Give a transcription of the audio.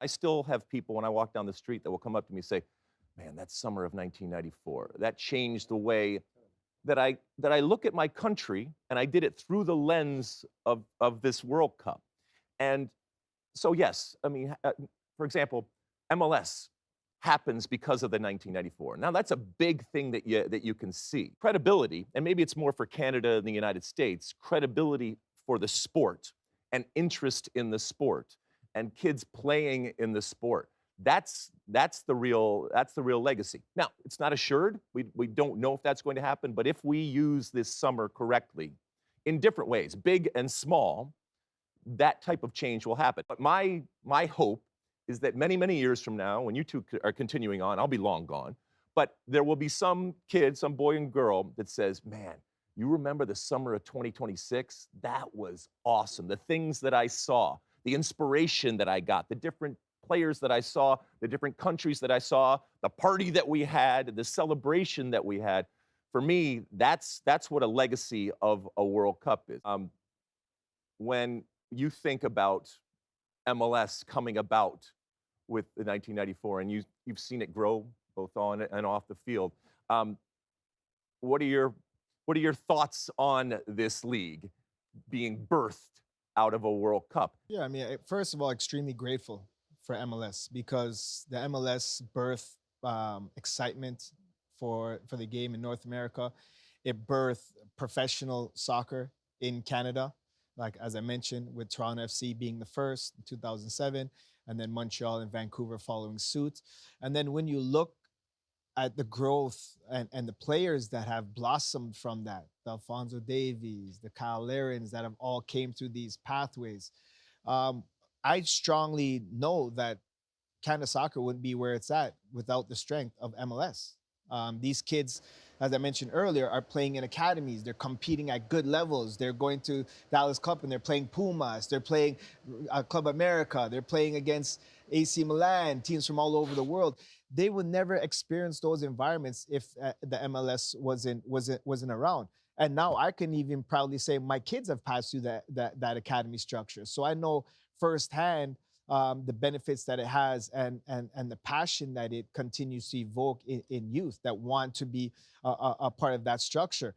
I still have people when I walk down the street that will come up to me and say, "Man, that summer of 1994, that changed the way that I look at my country, and I did it through the lens of this World Cup." And so, yes, I mean, for example, MLS happens because of the 1994. Now, that's a big thing that you can see. Credibility, and maybe it's more for Canada and the United States, credibility for the sport and interest in the sport and kids playing in the sport. That's the real legacy. Now, it's not assured. We don't know if that's going to happen, but if we use this summer correctly in different ways, big and small, that type of change will happen. But my hope is that many, many years from now, when you two are continuing on, I'll be long gone, but there will be some kid, some boy and girl that says, "Man, you remember the summer of 2026? That was awesome. The things that I saw, the inspiration that I got, the different players that I saw, the different countries that I saw, the party that we had, the celebration that we had." For me, that's what a legacy of a World Cup is. When you think about MLS coming about with the 1994, and you've seen it grow both on and off the field. Um, what are your thoughts on this league being birthed out of a World Cup? Yeah, I mean, first of all, extremely grateful for MLS because the MLS birthed excitement for the game in North America. It birthed professional soccer in Canada, like as I mentioned, with Toronto FC being the first in 2007, and then Montreal and Vancouver following suit. And then when you look at the growth and the players that have blossomed from that, the Alfonso Davies, the Kyle Larins that have all came through these pathways, um, I strongly know that Canada soccer wouldn't be where it's at without the strength of MLS. These kids, as I mentioned earlier, are playing in academies. They're competing at good levels. They're going to Dallas Cup and they're playing Pumas. They're playing Club America. They're playing against AC Milan, teams from all over the world. They would never experience those environments if the MLS wasn't around. And now I can even proudly say my kids have passed through that academy structure. So I know firsthand the benefits that it has and the passion that it continues to evoke in youth that want to be a part of that structure.